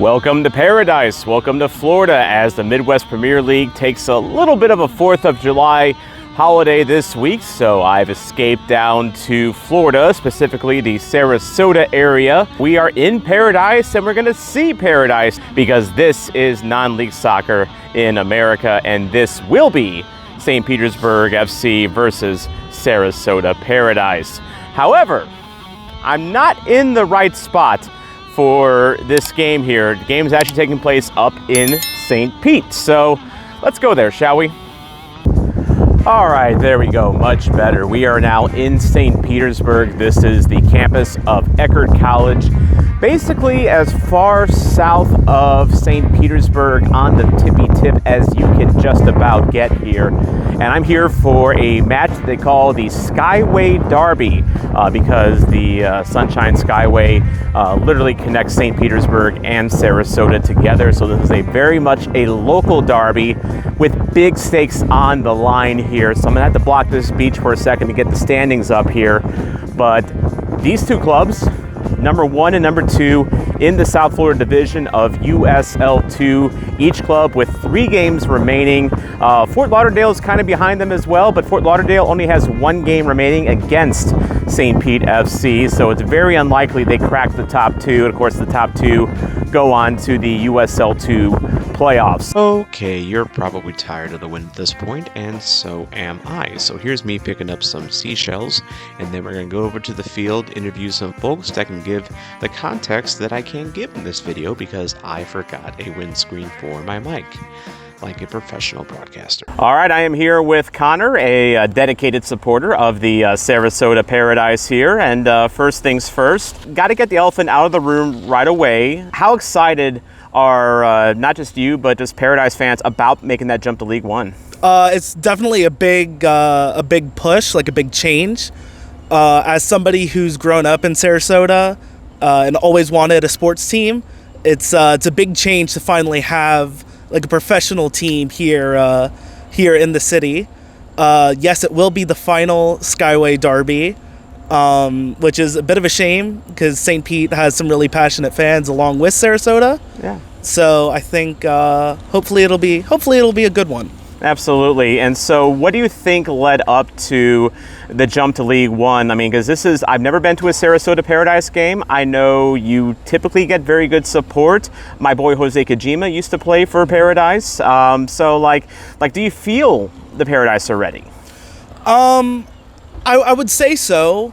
Welcome to Paradise. Welcome to Florida as the Midwest Premier League takes a little bit of a 4th of July holiday this week. So I've escaped down to Florida, specifically the Sarasota area. We are in Paradise and we're going to see Paradise because this is non-league soccer in America, and this will be St. Petersburg FC versus Sarasota Paradise. However, I'm not in the right spot for this game here. The game is actually taking place up in St. Pete. So let's go there, shall we? All right, there we go, much better. We are now in St. Petersburg. This is the campus of Eckerd College, basically as far south of St. Petersburg on the tippy tip as you can just about get here. And I'm here for a match that they call the Skyway Derby because the Sunshine Skyway literally connects St. Petersburg and Sarasota together. So this is a very much a local derby with big stakes on the line here. So I'm gonna have to block this beach for a second to get the standings up here. But these two clubs, number 1 and number 2 in the South Florida division of USL2, each club with 3 games remaining. Fort Lauderdale is kind of behind them as well, but Fort Lauderdale only has 1 game remaining against St. Pete FC, so it's very unlikely they crack the top 2. And of course, the top 2 go on to the USL2 playoffs. Okay, you're probably tired of the wind at this point, and so am I. So here's me picking up some seashells, and then we're going to go over to the field, interview some folks that can give the context that I can't give in this video because I forgot a windscreen for my mic, like a professional broadcaster. All right, I am here with Connor, a dedicated supporter of the Sarasota Paradise here. And first things first, got to get the elephant out of the room right away. How excited are not just you, but just Paradise fans about making that jump to League One? It's definitely a big push, like a big change. As somebody who's grown up in Sarasota and always wanted a sports team, it's a big change to finally have like a professional team here in the city. Yes, it will be the final Skyway Derby, which is a bit of a shame because St. Pete has some really passionate fans along with Sarasota. Yeah. So I think hopefully it'll be a good one. Absolutely. And so what do you think led up to the jump to League One? I mean, because I've never been to a Sarasota Paradise game. I know you typically get very good support. My boy Jose Kojima used to play for Paradise. So like, do you feel the Paradise are ready? I would say so.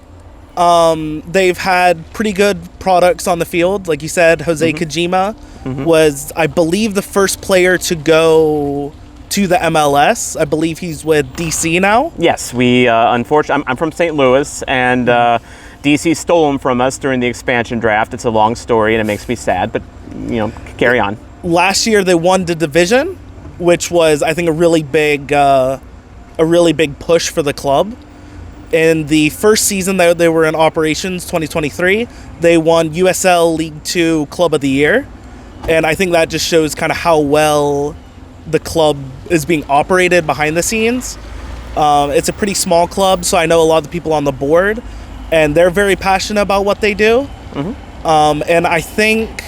They've had pretty good products on the field. Like you said, Jose Kojima was, I believe, the first player to go to the MLS. I believe he's with DC now. Yes, we unfortunately, I'm from St. Louis, and DC stole him from us during the expansion draft. It's a long story, and it makes me sad, but carry on. Last year, they won the division, which was, I think, a really big push for the club. In the first season that they were in operations, 2023, they won USL League 2 Club of the Year, and I think that just shows kind of how well the club is being operated behind the scenes. It's a pretty small club, so I know a lot of the people on the board, and they're very passionate about what they do. And I think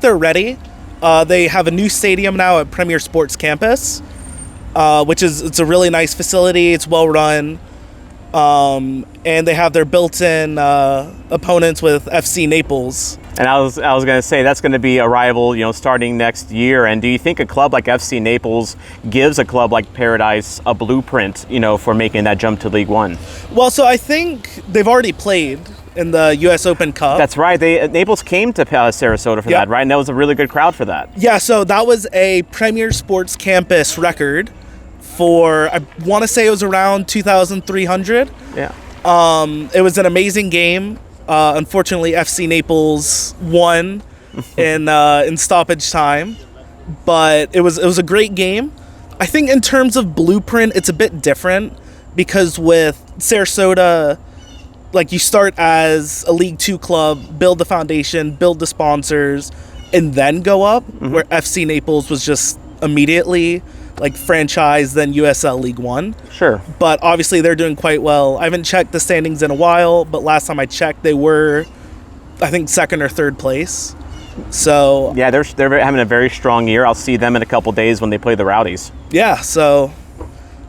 they're ready. They have a new stadium now at Premier Sports Campus, it's a really nice facility. It's well run. And they have their built-in opponents with FC Naples. And I was going to say that's going to be a rival, starting next year. And do you think a club like FC Naples gives a club like Paradise a blueprint, for making that jump to League One? Well, so I think they've already played in the U.S. Open Cup. That's right. Naples came to Sarasota for that, right? And that was a really good crowd for that. Yeah. So that was a Premier Sports Campus record. I want to say it was around 2,300. Yeah. It was an amazing game. Unfortunately, FC Naples won in stoppage time, but it was a great game. I think in terms of blueprint, it's a bit different because with Sarasota, like you start as a League 2 club, build the foundation, build the sponsors, and then go up, where FC Naples was just immediately like franchise, then USL League One. Sure. But obviously they're doing quite well. I haven't checked the standings in a while, but last time I checked, they were, I think, second or third place. So yeah, they're having a very strong year. I'll see them in a couple days when they play the Rowdies. yeah, so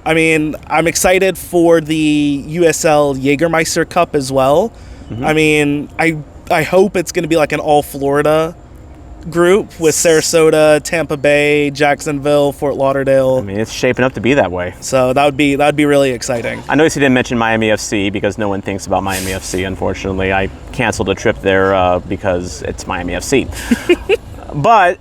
I mean, I'm excited for the USL Jägermeister Cup as well. I mean, I hope it's going to be like an all Florida group with Sarasota, Tampa Bay, Jacksonville, Fort Lauderdale. I mean, it's shaping up to be that way. So that'd be really exciting. I noticed you didn't mention Miami FC because no one thinks about Miami FC, unfortunately. I canceled a trip there because it's Miami FC. But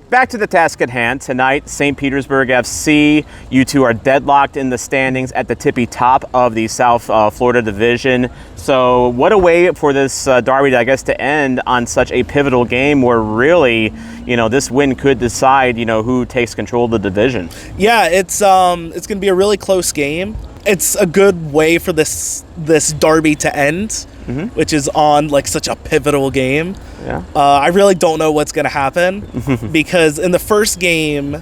back to the task at hand. Tonight, St. Petersburg FC. You two are deadlocked in the standings at the tippy top of the South Florida Division. So what a way for this derby, I guess, to end on such a pivotal game where really, this win could decide, who takes control of the division. Yeah, it's going to be a really close game. It's a good way for this derby to end, which is on like such a pivotal game. Yeah. I really don't know what's going to happen because in the first game,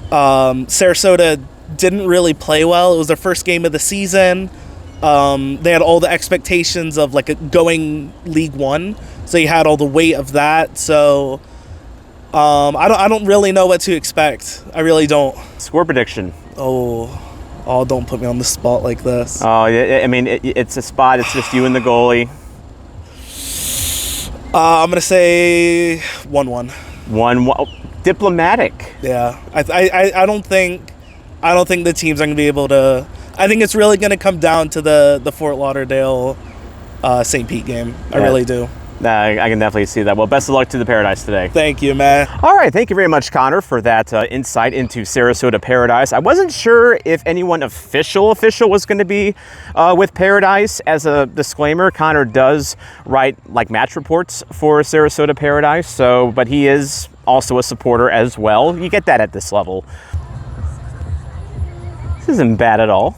Sarasota didn't really play well. It was their first game of the season. They had all the expectations of like going League One, so you had all the weight of that. So I don't really know what to expect. I really don't. Score prediction. Oh, don't put me on the spot like this. Oh, I mean, it's a spot. It's just you and the goalie. I'm gonna say 1-1. 1-1. Diplomatic. Yeah, I don't think the teams are gonna be able to. I think it's really gonna come down to the Fort Lauderdale St. Pete game. I really do. I can definitely see that. Well, best of luck to the Paradise today. Thank you, man. All right, thank you very much, Connor, for that insight into Sarasota Paradise. I wasn't sure if anyone official was going to be with Paradise. As a disclaimer, Connor does write like match reports for Sarasota Paradise, but he is also a supporter as well. You get that at this level. This isn't bad at all.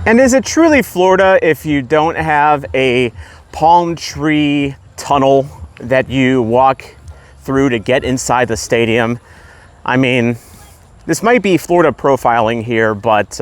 And is it truly Florida if you don't have a palm tree tunnel that you walk through to get inside the stadium? I mean, this might be Florida profiling here, but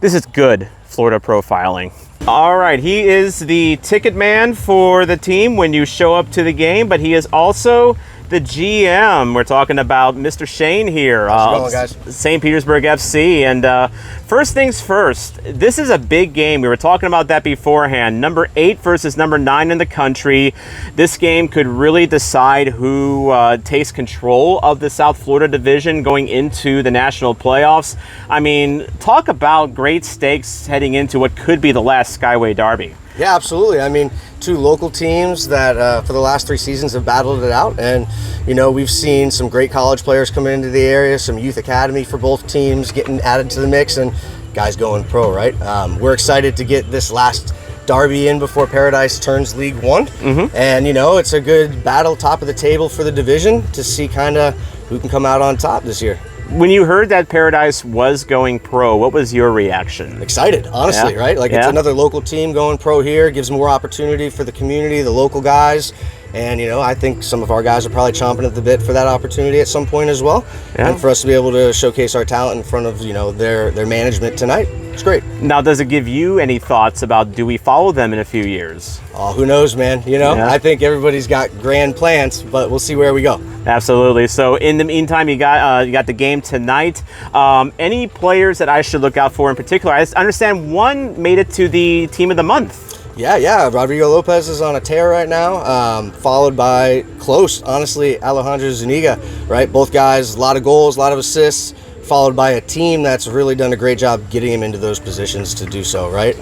this is good Florida profiling. All right, he is the ticket man for the team when you show up to the game, but he is also the GM. We're talking about Mr. Shane here. How's it going, guys? St. Petersburg FC. And first things first, this is a big game. We were talking about that beforehand. Number 8 versus number 9 in the country. This game could really decide who takes control of the South Florida division going into the national playoffs. I mean, talk about great stakes heading into what could be the last Skyway Derby. Yeah, absolutely. I mean, two local teams that for the last 3 seasons have battled it out. And, we've seen some great college players coming into the area, some youth academy for both teams getting added to the mix, and guys going pro, right? We're excited to get this last derby in before Paradise turns League One. And, it's a good battle top of the table for the division to see kind of who can come out on top this year. When you heard that Paradise was going pro, what was your reaction? Excited, honestly, Yeah. right? Like Yeah. it's another local team going pro here, gives more opportunity for the community, the local guys. And, I think some of our guys are probably chomping at the bit for that opportunity at some point as well. Yeah. And for us to be able to showcase our talent in front of, their management tonight, it's great. Now, does it give you any thoughts about do we follow them in a few years? Oh, who knows, man? Yeah. I think everybody's got grand plans, but we'll see where we go. Absolutely. So in the meantime, you got the game tonight. Any players that I should look out for in particular? I understand one made it to the team of the month. Yeah. Rodrigo Lopez is on a tear right now, followed by close, honestly, Alejandro Zuniga, right? Both guys, a lot of goals, a lot of assists, followed by a team that's really done a great job getting him into those positions to do so, right?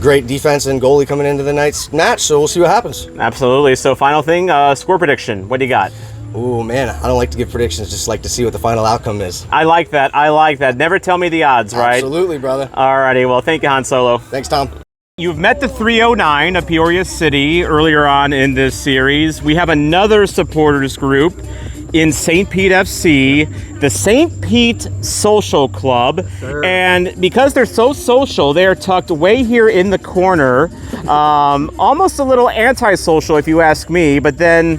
Great defense and goalie coming into the night's match, so we'll see what happens. Absolutely. So final thing, score prediction. What do you got? Oh, man, I don't like to give predictions, just like to see what the final outcome is. I like that. Never tell me the odds, right? Absolutely, brother. Alrighty. Well, thank you, Han Solo. Thanks, Tom. You've met the 309 of Peoria City earlier on in this series. We have another supporters group in St. Pete FC, the St. Pete Social Club. And because they're so social, they are tucked way here in the corner. Almost a little antisocial if you ask me, but then,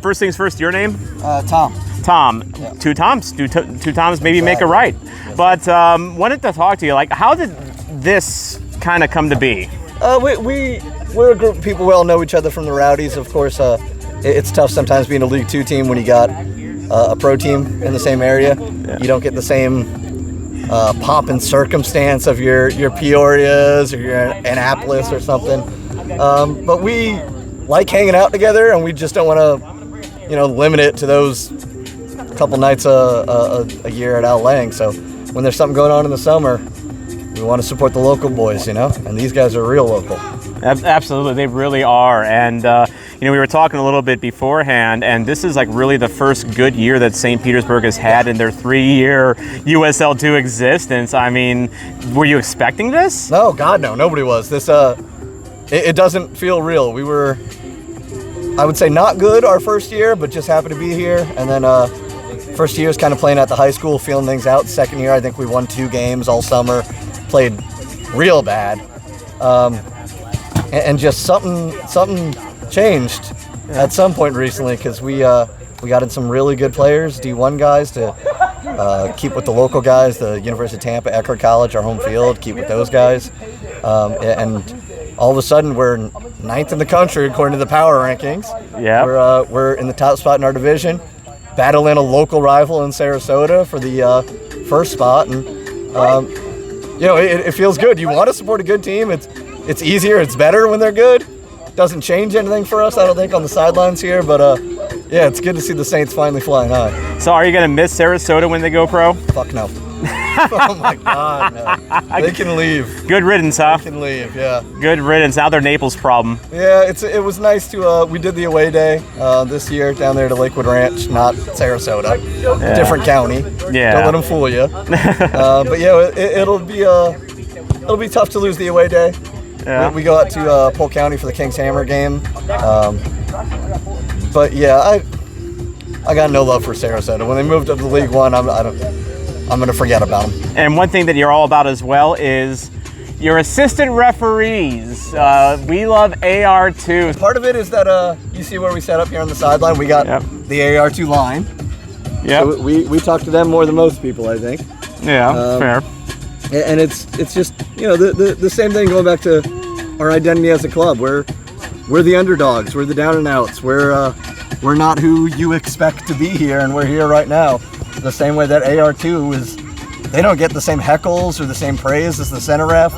first things first, your name? Tom. Tom. Yeah. Two Toms maybe make a right. But wanted to talk to you, like, how did this kind of come to be? We we're a group of people. We all know each other from the Rowdies. Of course, it's tough sometimes being a League 2 team when you got a pro team in the same area. You don't get the same pomp and circumstance of your Peorias or your Annapolis or something. But we like hanging out together, and we just don't want to, limit it to those couple nights a year at Al Lang. So when there's something going on in the summer, we want to support the local boys, and these guys are real local. Absolutely, they really are. And we were talking a little bit beforehand, and this is like really the first good year that St. Petersburg has had in their 3-year USL2 existence. I mean, were you expecting this? No, God, no. Nobody was. This, it doesn't feel real. We were, I would say, not good our first year, but just happy to be here. And then first year is kind of playing at the high school, feeling things out. Second year, I think we won 2 games all summer, played real bad. And just something changed at some point recently, because we got in some really good players, D1 guys, to keep with the local guys, the University of Tampa, Eckhart College, our home field, keep with those guys. And all of a sudden, we're 9th in the country according to the power rankings. Yeah, we're in the top spot in our division, battling a local rival in Sarasota for the first spot, and it feels good. You want to support a good team. It's easier, it's better when they're good. Doesn't change anything for us, I don't think, on the sidelines here, but it's good to see the Saints finally flying high. So are you going to miss Sarasota when they go pro? Fuck no. Oh my God, no. They can leave. Good riddance, huh? They can leave, yeah. Good riddance. Now they're Naples' problem. Yeah, it was nice to, we did the away day this year down there to Lakewood Ranch, not Sarasota. Yeah. Different county. Yeah. Don't let them fool you. But yeah, it'll be tough to lose the away day. Yeah. We go out to Polk County for the Kings Hammer game. But yeah, I got no love for Sarasota. When they moved up to League One, I'm going to forget about them. And one thing that you're all about as well is your assistant referees. We love AR2. Part of it is that you see where we set up here on the sideline. We got the AR2 line. Yeah. So we talk to them more than most people, I think. Yeah, fair. And it's just, the same thing going back to our identity as a club. We're the underdogs. We're the down and outs. We're not who you expect to be here, and we're here right now. The same way that AR2 is, they don't get the same heckles or the same praise as the center ref,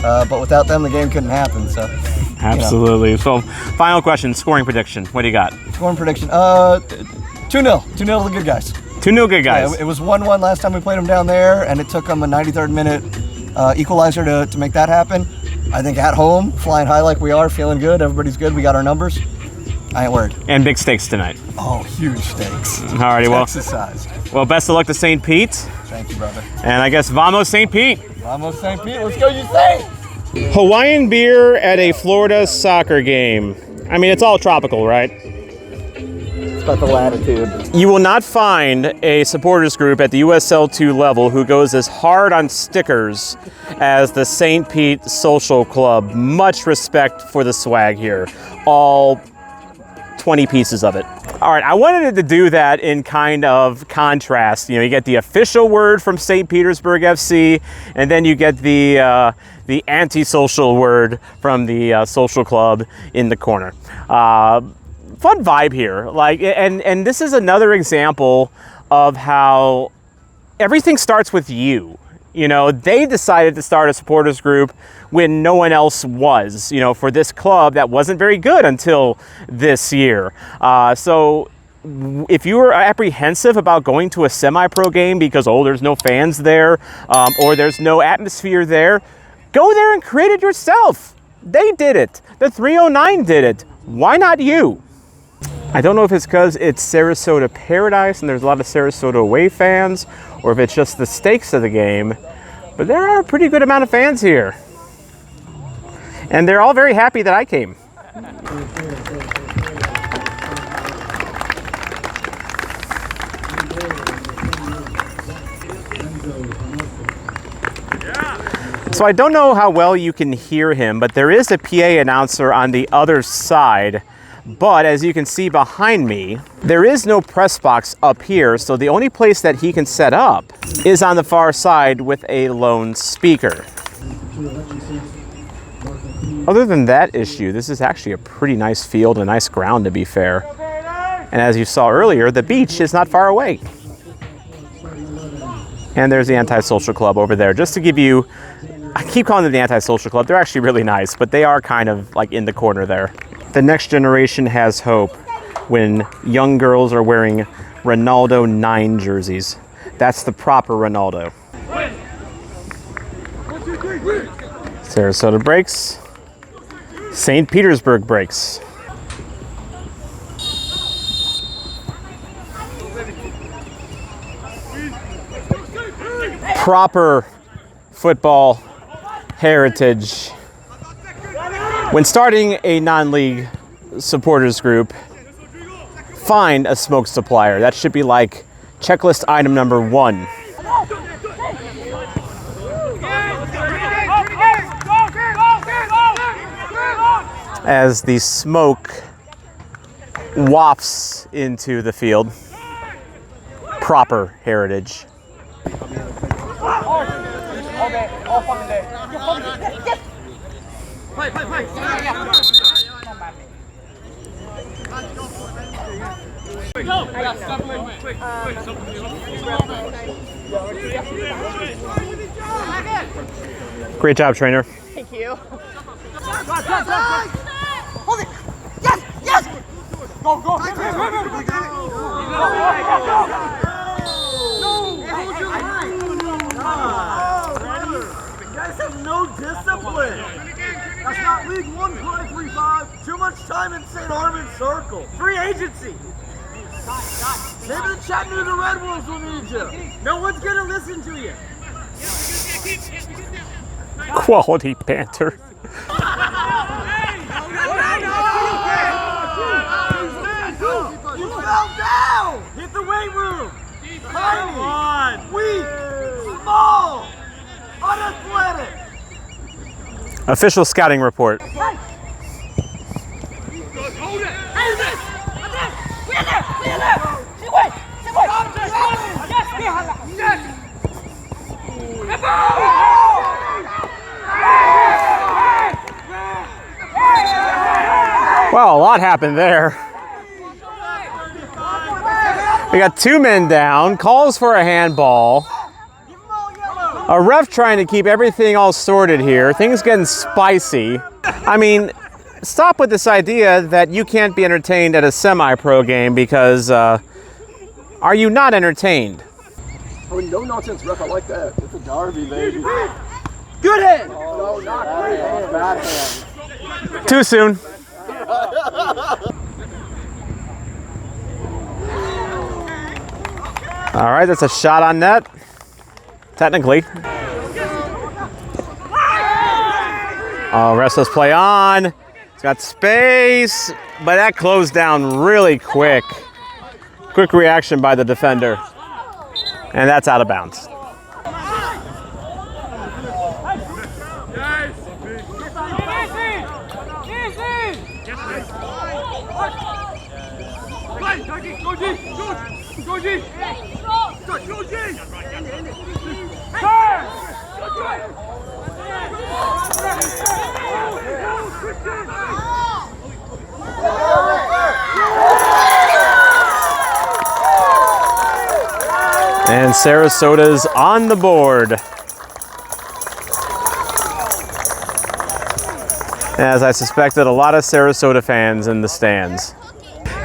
but without them, the game couldn't happen. So, absolutely. So, final question: scoring prediction. What do you got? Scoring prediction: 2-0. 2-0 to the good guys. 2-0 good guys. Yeah, it was 1-1 last time we played them down there, and it took them a 93rd minute equalizer to make that happen. I think at home, flying high like we are, feeling good, everybody's good, we got our numbers. I ain't worried. And big stakes tonight. Oh, huge stakes. Alrighty, Texas size. Well, best of luck to St. Pete. Thank you, brother. And I guess Vamos St. Pete. Vamos St. Pete, let's go, you Saints! Hawaiian beer at a Florida soccer game. I mean, it's all tropical, right? It's about the latitude. You will not find a supporters group at the USL2 level who goes as hard on stickers as the St. Pete Social Club. Much respect for the swag here. All 20 pieces of it. All right, I wanted to do that in kind of contrast. You get the official word from St. Petersburg FC, and then you get the anti-social word from the social club in the corner. Fun vibe here, and this is another example of how everything starts with you. They decided to start a supporters group when no one else was, for this club that wasn't very good until this year. So if you were apprehensive about going to a semi-pro game because, there's no fans there, or there's no atmosphere there, go there and create it yourself. They did it. The 309 did it. Why not you? I don't know if it's because it's Sarasota Paradise and there's a lot of Sarasota away fans, or if it's just the stakes of the game, but there are a pretty good amount of fans here. And they're all very happy that I came. So I don't know how well you can hear him, but there is a PA announcer on the other side. But as you can see behind me, there is no press box up here, so the only place that he can set up is on the far side with a lone speaker. Other than that issue, this is actually a pretty nice field, a nice ground to be fair. And as you saw earlier, the beach is not far away. And there's the Antisocial Club over there. Just to give you, I keep calling them the Antisocial Club. They're actually really nice, but they are kind of like in the corner there. The next generation has hope when young girls are wearing Ronaldo 9 jerseys. That's the proper Ronaldo. Sarasota breaks. St. Petersburg breaks. Proper football heritage. When starting a non-league supporters group, find a smoke supplier. That should be like checklist item number 1. As the smoke wafts into the field, proper heritage. Great job, trainer. Thank you. Hold it! Yes! Yes! Go, go! You guys have no discipline. That's not League 1 play, 3-5. Too much time in St. Armand's Circle. Free agency. Maybe the Chattanooga Red Wolves will need you. No one's gonna listen to you. Quality banter. You fell down! Hit the weight room! Tiny! Weak! Small! Unathletic! Official scouting report. Well, a lot happened there. We got 2 men down, calls for a handball. A ref trying to keep everything all sorted here. Things getting spicy. I mean, stop with this idea that you can't be entertained at a semi-pro game because are you not entertained? Oh, no nonsense ref, I like that. It's a derby, baby. Good hand! Oh, no, not great hand. Bad hand. Too soon. All right, that's a shot on net. Technically. Oh, restless play on. It's got space, but that closed down really quick. Quick reaction by the defender. And that's out of bounds. And Sarasota's on the board. As I suspected, a lot of Sarasota fans in the stands.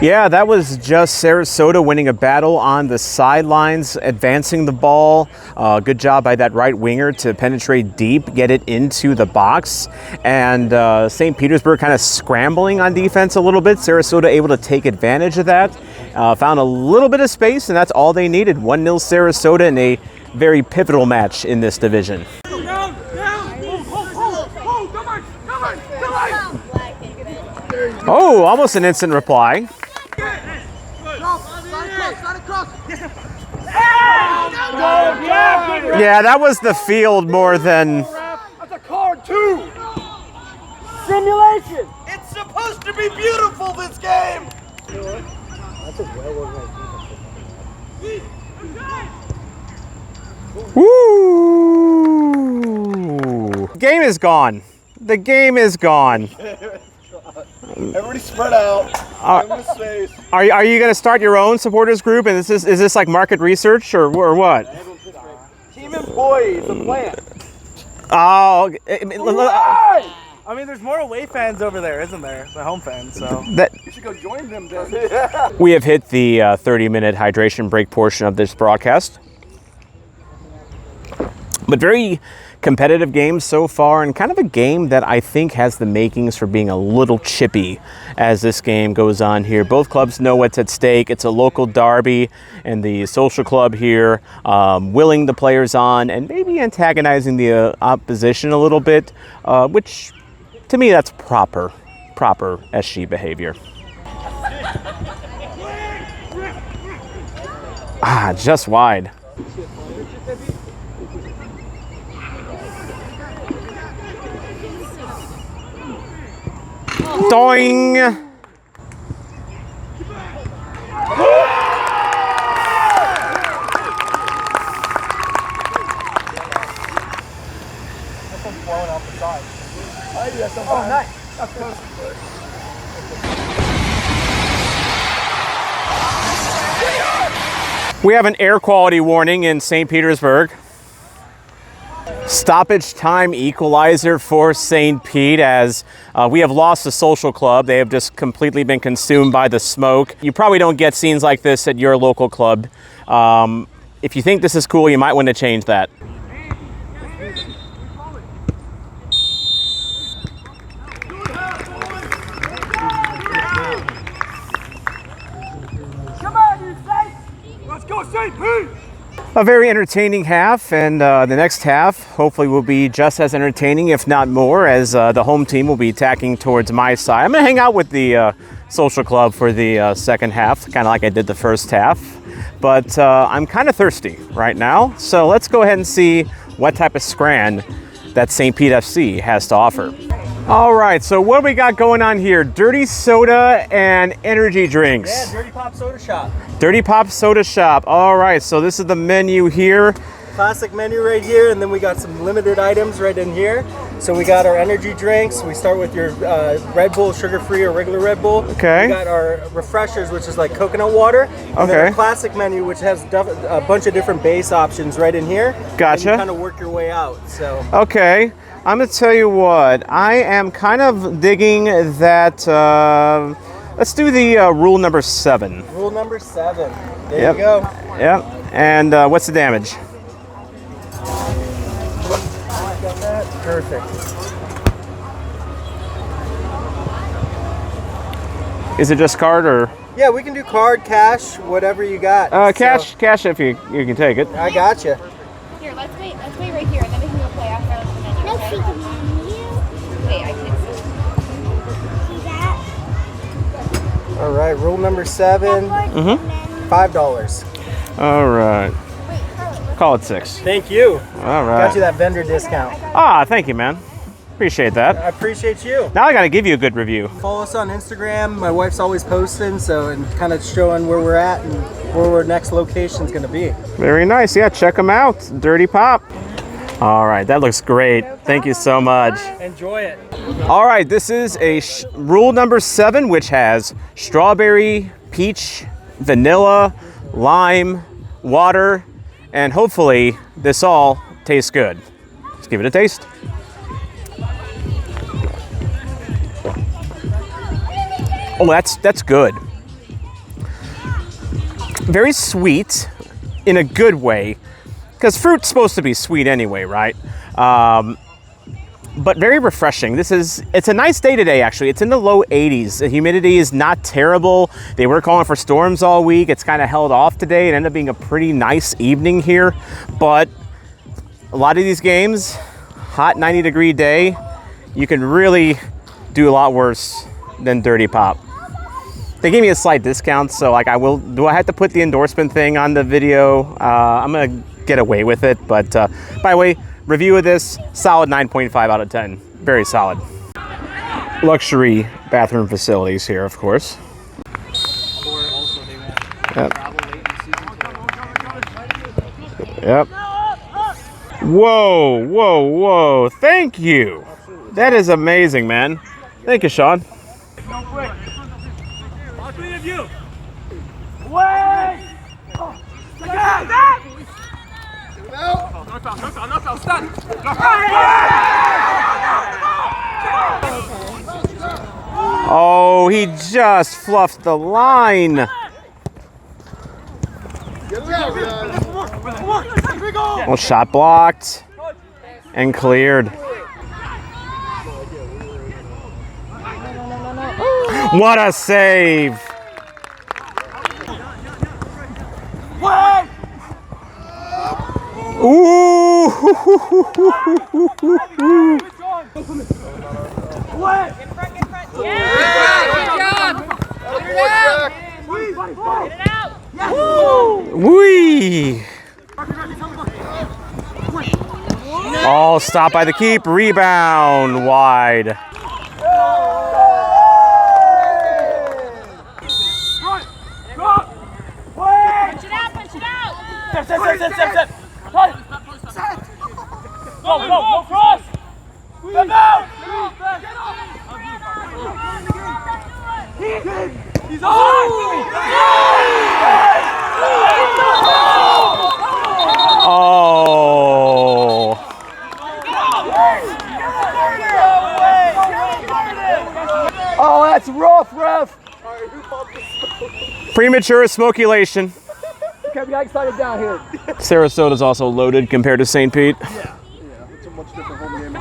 Yeah, that was just Sarasota winning a battle on the sidelines, advancing the ball. Good job by that right winger to penetrate deep, get it into the box. And St. Petersburg kind of scrambling on defense a little bit. Sarasota able to take advantage of that. Found a little bit of space, and that's all they needed. 1-0 Sarasota in a very pivotal match in this division. Oh, almost an instant reply. Yeah, that was the field more than... That's a card too! Simulation! It's supposed to be beautiful, this game! Woo! Game is gone. The game is gone. Everybody spread out. Give them space. Are you going to start your own supporters group? And is this like market research or what? Team employee, it's a plan. Oh, I mean, there's more away fans over there, isn't there? The home fans, so. You should go join them then. We have hit the 30-minute hydration break portion of this broadcast. But very competitive game so far, and kind of a game that I think has the makings for being a little chippy as this game goes on here. Both clubs know what's at stake. It's a local derby, and the social club here willing the players on and maybe antagonizing the opposition a little bit, which to me that's proper SG behavior. Just wide. Doing. Oh, nice. That's close. We have an air quality warning in St. Petersburg. Stoppage time equalizer for St. Pete as we have lost the social club. They have just completely been consumed by the smoke. You probably don't get scenes like this at your local club. If you think this is cool, you might want to change that. Come on, you Saints! Let's go, St. Pete! A very entertaining half, and the next half hopefully will be just as entertaining, if not more, as the home team will be attacking towards my side. I'm going to hang out with the social club for the second half, kind of like I did the first half. But I'm kind of thirsty right now, so let's go ahead and see what type of scran that St. Pete FC has to offer. All right, so what we got going on here? Dirty soda and energy drinks. Yeah, Dirty Pop Soda Shop. Dirty Pop Soda Shop. All right, so this is the menu here. Classic menu right here, and then we got some limited items right in here. So we got our energy drinks. We start with your Red Bull, sugar-free or regular Red Bull. Okay. We got our refreshers, which is like coconut water. And then our classic menu, which has a bunch of different base options right in here. Gotcha. And you kind of work your way out. So. Okay. I'm gonna tell you what, I am kind of digging that, let's do the rule number 7. Rule number 7. There you go. Yep, and what's the damage? Got that. Perfect. Is it just card or? Yeah, we can do card, cash, whatever you got. Cash if you can take it. I got you. Here, let's wait right here, and then we can go play after the menu. No, she can wait, I can't see. All right, rule number 7. $5. All right. Call it 6. Thank you. All right. Got you that vendor discount. Thank you, man. Appreciate that. I appreciate you. Now I gotta give you a good review. Follow us on Instagram. My wife's always posting, and kind of showing where we're at and where our next location's gonna be. Very nice. Yeah, check them out. Dirty Pop. All right, that looks great. Thank you so much. Enjoy it. All right, this is a rule number 7, which has strawberry, peach, vanilla, lime, water, and hopefully this all tastes good. Let's give it a taste. Oh, that's good. Very sweet in a good way, because fruit's supposed to be sweet anyway, right? But very refreshing. It's a nice day today, actually. It's in the low 80s. The humidity is not terrible. They were calling for storms all week. It's kind of held off today. It ended up being a pretty nice evening here. But a lot of these games, hot 90-degree day, you can really do a lot worse than Dirty Pop. They gave me a slight discount, so like do I have to put the endorsement thing on the video? I'm gonna get away with it, but by the way, review of this, solid 9.5 out of 10. Very solid. Luxury bathroom facilities here, of course. Yep. Yep. Whoa, whoa, whoa. Thank you. That is amazing, man. Thank you, Shawn. Oh, he just fluffed the line. Well, shot blocked and cleared. What a save! Ooh! Wee! Oh, stopped by the keep. Rebound wide. Go, cross! Step out! He's on! Oh. Oh, that's rough, ref. Premature smokulation. Okay, we got excited down here. Sarasota's also loaded compared to St. Pete. Yeah, it's a much different home game.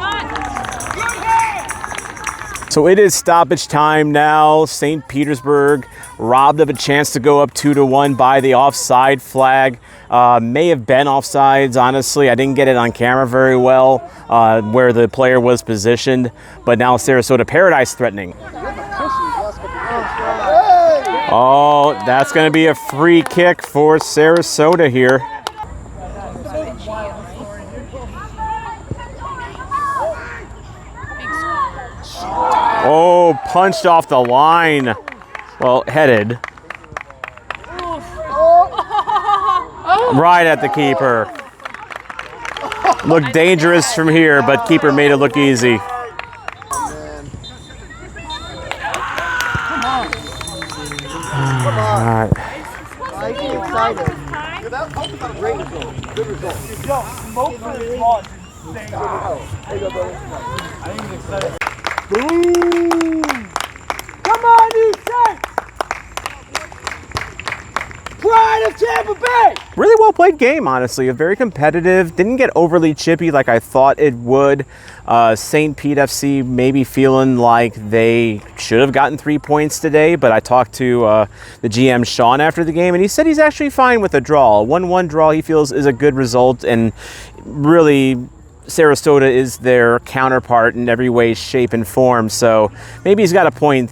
So it is stoppage time now. St. Petersburg robbed of a chance to go up 2-1 by the offside flag. May have been offsides, honestly. I didn't get it on camera very well where the player was positioned. But now Sarasota Paradise threatening. Oh, that's going to be a free kick for Sarasota here. Oh, punched off the line. Well, headed. Right at the keeper. Looked dangerous from here, but keeper made it look easy. Boom! Come on, you Saints! Pride of Tampa Bay! Really well played game, honestly. Very competitive. Didn't get overly chippy like I thought it would. St. Pete FC maybe feeling like they should have gotten 3 points today, but I talked to the GM Shawn after the game, and he said he's actually fine with a draw. A 1-1 draw he feels is a good result, and really Sarasota is their counterpart in every way, shape, and form. So maybe he's got a point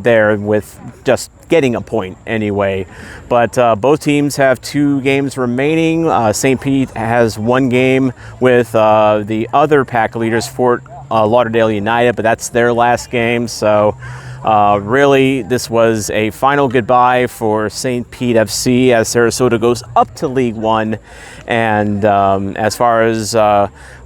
there with just getting a point anyway. But both teams have 2 games remaining. St. Pete has 1 game with the other pack leaders, Fort Lauderdale United, but that's their last game. So really, this was a final goodbye for St. Pete FC as Sarasota goes up to League One. And as far as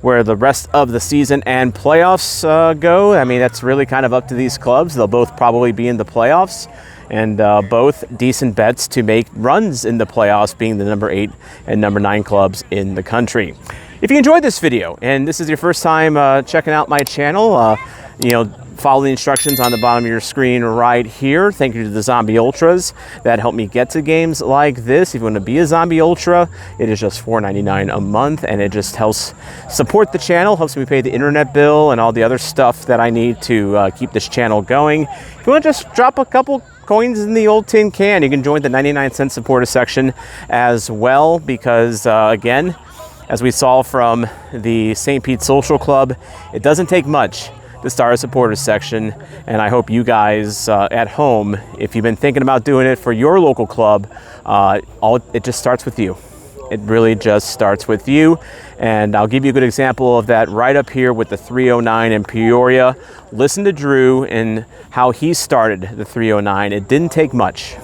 where the rest of the season and playoffs go, I mean, that's really kind of up to these clubs. They'll both probably be in the playoffs, and both decent bets to make runs in the playoffs, being the number 8 and number 9 clubs in the country. If you enjoyed this video and this is your first time checking out my channel, follow the instructions on the bottom of your screen right here. Thank you to the Zombie Ultras that help me get to games like this. If you want to be a Zombie Ultra, it is just $4.99 a month, and it just helps support the channel, helps me pay the internet bill and all the other stuff that I need to keep this channel going. If you want to just drop a couple coins in the old tin can, you can join the 99-cent supporter section as well, because again, as we saw from the St. Pete Social Club, it doesn't take much to start a supporters section, and I hope you guys at home, if you've been thinking about doing it for your local club, it just starts with you. It really just starts with you, and I'll give you a good example of that right up here with the 309 in Peoria. Listen to Drew and how he started the 309. It didn't take much.